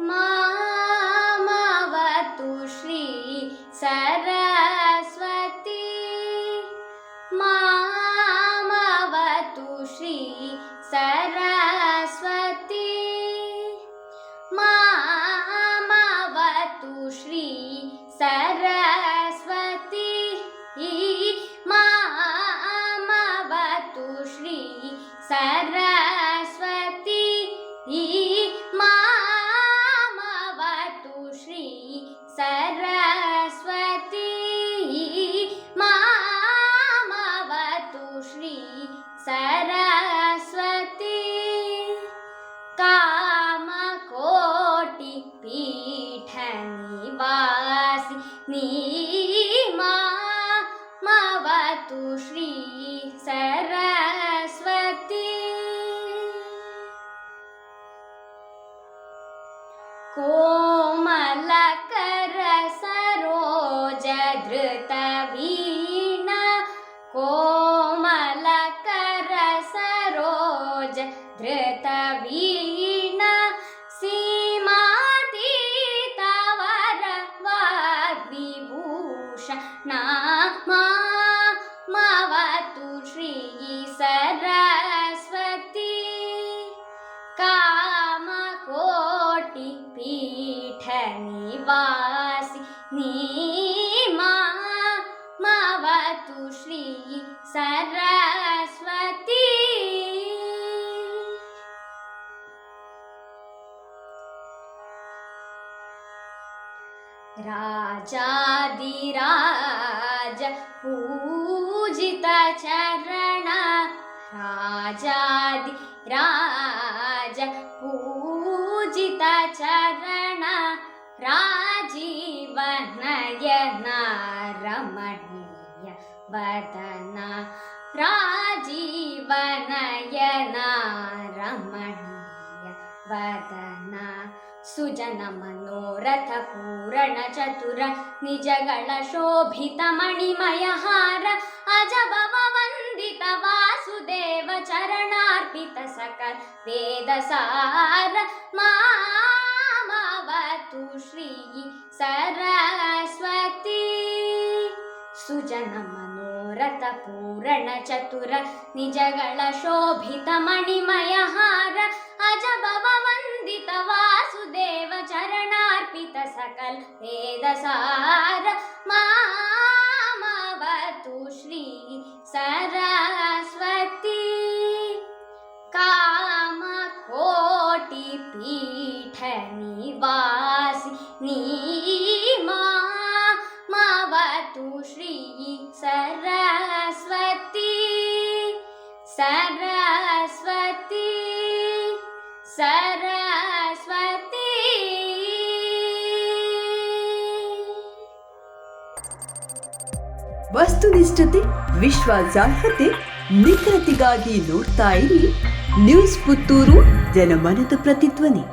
मामवतु श्री सरस्वती मामवतु श्री सरस्वती मामवतु श्री सरस्वती मामवतु श्री सरस्वती मामवतु श्री सरस्वती मामवतु श्री सरस्वती कामकोटि पीठ निवासिनी मामवतु श्री सरस्वती कोमलकर सरोज धृत वीणा कोमलकर सरोज धृत वीणा सीमातीत वर वाग्विभूषण मामवतु श्री सरस्वती कामकोटि पीठ निवासिनी मामवतु श्री सरस्वती राजाधिराज पूजित चरण राजाधिराज पूजित चरण राजीव नयन रमणीय वदन राजीव नयन रमणीय वदन सुजन मनोरथ पूरण चतुर निजಗಳ ಶೋಭಿತ ಮಣಿಮಯ ಹಾರ ಅಜಭವ ವಂದಿತ ವಾಸುದೇವ ಚರಣಾರ್ಪಿತ ಸಕಲ ವೇದ ಸಾರ ಮಾಮವತು ಶ್ರೀ ಸರಸ್ವತಿ ಸುಜನ ಮನೋರಥ ಪೂರಣ ಚತುರ ನಿಜಗಳ ಶೋಭಿತ ಮಣಿಮಯ ಹಾರ ಅಜಭವ ವಂದಿತ ವಾಸುದೇವ ಚರಣಾರ್ಪಿತ ಸಕಲ ವೇದ ಸಾರ ಮಾಮವತು ಶ್ರೀ ಸರಸ್ವತಿ ಕಾಮಕೋಟಿ ಪೀಠ ನಿವಾಸಿನಿ ಮಾಮವತು ಶ್ರೀ ಸರಸ್ವತಿ ಸರಸ್ವತಿ सरस्वती ವಸ್ತುನಿಷ್ಠತೆ ವಿಶ್ವಾಸಾರ್ಹತೆ ನಿಖರತೆಗಾಗಿ ನೋಡ್ತಾ ಇರಿ ನ್ಯೂಸ್ ಪುತ್ತೂರು ಜನಮನದ ಪ್ರತಿಧ್ವನಿ.